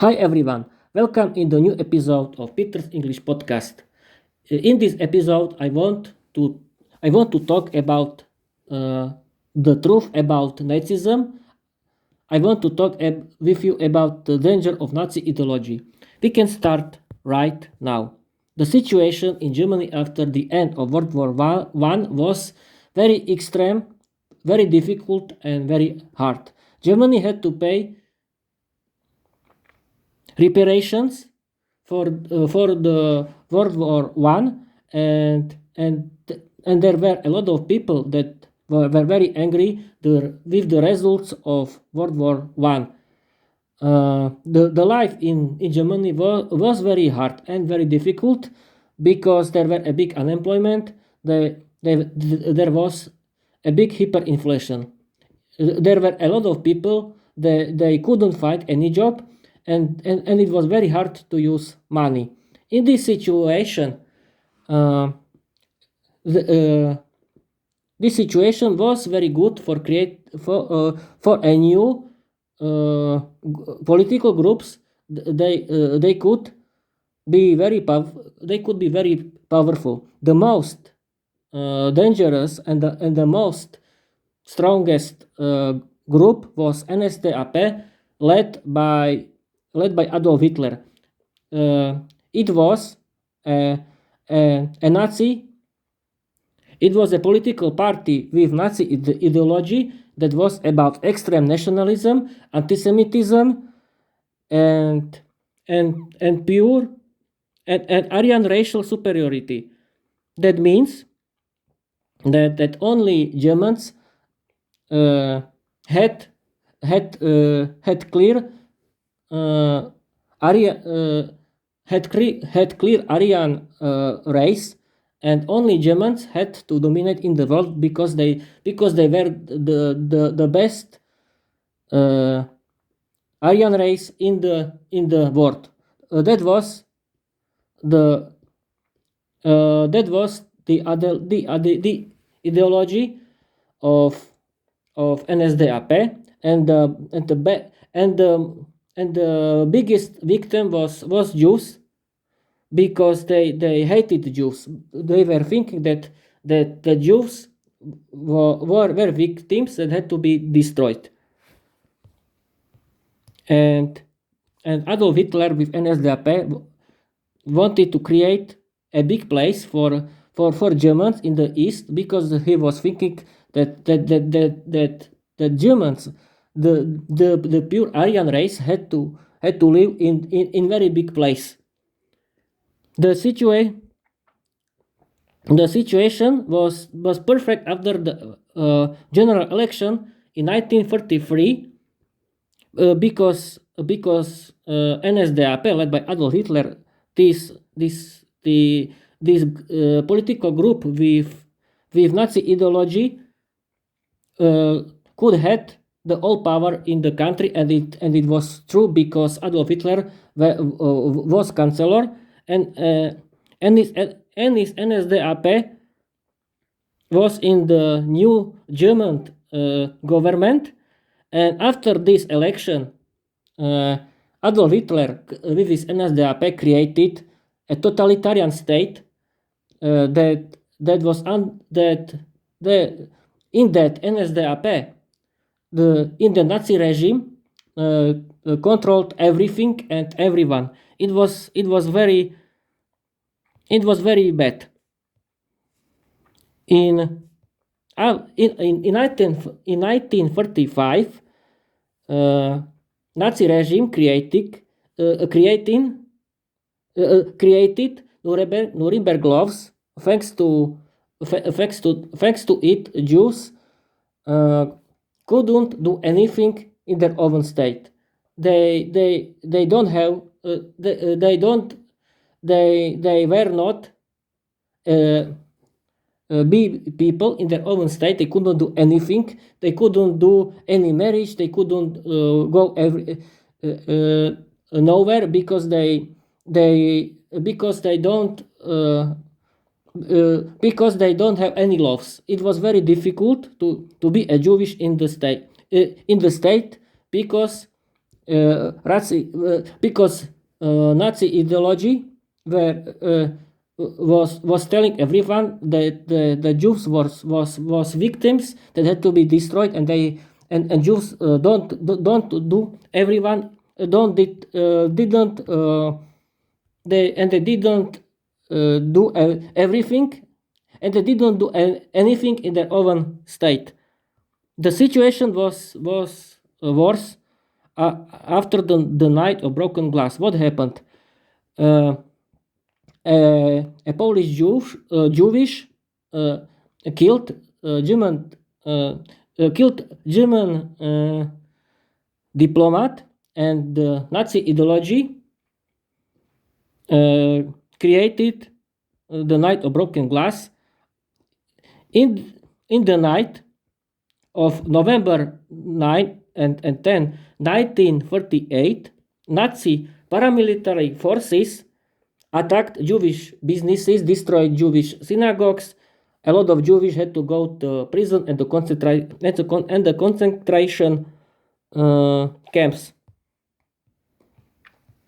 Hi everyone, welcome in the new episode of Peter's English podcast. In this episode, I want to talk about the truth about Nazism. I want to talk with you about the danger of Nazi ideology. We can start right now. The situation in Germany after the end of World War One was very extreme, very difficult, and very hard. Germany had to pay reparations for the World War One, and there were a lot of people that were very angry with the results of World War One. The life in Germany was very hard and very difficult because there were a big unemployment. There was a big hyperinflation. There were a lot of people they couldn't find any job, and it was very hard to use money. In this situation, uh, the, this situation was very good for a new political groups. They could be they could be very powerful. The most dangerous and the most strongest group was NSDAP, led by Adolf Hitler. It was a Nazi. It was a political party with Nazi ideology that was about extreme nationalism, anti-Semitism, and pure and Aryan racial superiority. That means that only Germans uh, had had clear Aryan had clear Aryan race, and only Germans had to dominate in the world because they were the best Aryan race in the world. That was the the ideology of NSDAP, and the biggest victim was Jews, because they hated Jews. They were thinking that the Jews were victims that had to be destroyed. And Adolf Hitler with NSDAP wanted to create a big place for Germans in the East, because he was thinking that Germans, the pure Aryan race, had to live in very big place. The situation was perfect after the general election in 1933, because NSDAP, led by Adolf Hitler, this this the this political group with Nazi ideology, could had the all power in the country, and it was true, because Adolf Hitler was chancellor, and his NSDAP was in the new German government. And after this election, Adolf Hitler with his NSDAP created a totalitarian state, that was in that NSDAP, in the Nazi regime, controlled everything and everyone. It was very bad. In 1935, Nazi regime created Nuremberg laws. Thanks to it, Jews couldn't do anything in their own state. They don't have they were not be people in their own state. They couldn't do anything. They couldn't do any marriage. They couldn't go nowhere, because they don't because they don't have any laws. It was very difficult to be a Jewish in the state, because because Nazi ideology was telling everyone that the Jews was victims that had to be destroyed, and Jews don't do everyone don't did didn't they didn't do everything, and they didn't do anything in their own state. The situation was worse after the night of broken glass. What happened? A Polish Jewish killed German diplomat, and the Nazi ideology created the night of broken glass. In the night of November 9 and 10, 1938, Nazi paramilitary forces attacked Jewish businesses, destroyed Jewish synagogues. A lot of Jewish had to go to prison and the concentration camps.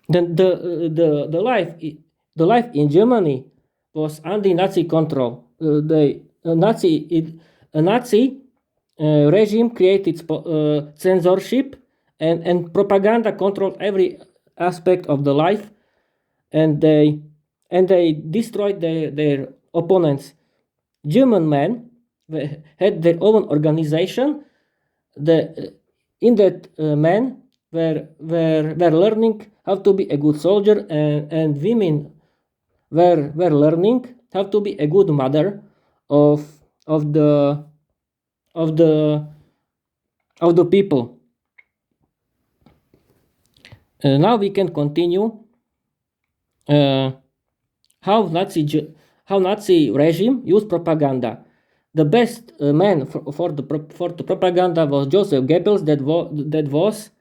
Then the life in Germany was under Nazi control. The Nazi regime created censorship, and propaganda controlled every aspect of the life, and they destroyed their opponents. German men had their own organization. In that men were learning how to be a good soldier, and women were learning how to be a good mother of the people. Now we can continue how Nazi regime used propaganda. The best man for the propaganda was Joseph Goebbels, that was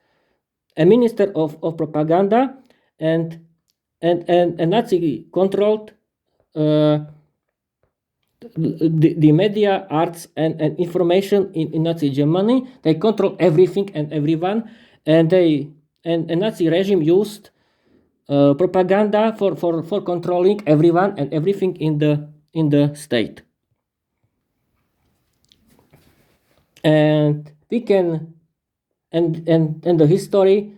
a minister of propaganda, and Nazi controlled the media, arts, and information in Nazi Germany. They controlled everything and everyone, and Nazi regime used propaganda for controlling everyone and everything in the state. And we can and the history,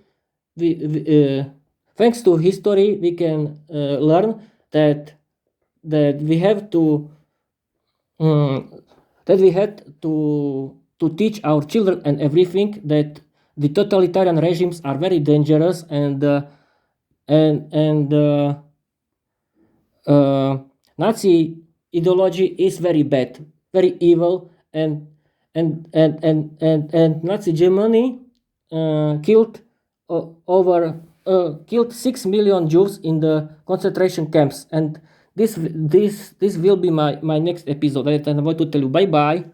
thanks to history, we can learn that we have to teach our children and everything that the totalitarian regimes are very dangerous, and Nazi ideology is very bad, very evil, and Nazi Germany killed 6 million Jews in the concentration camps. And this will be my next episode. I want to tell you bye bye.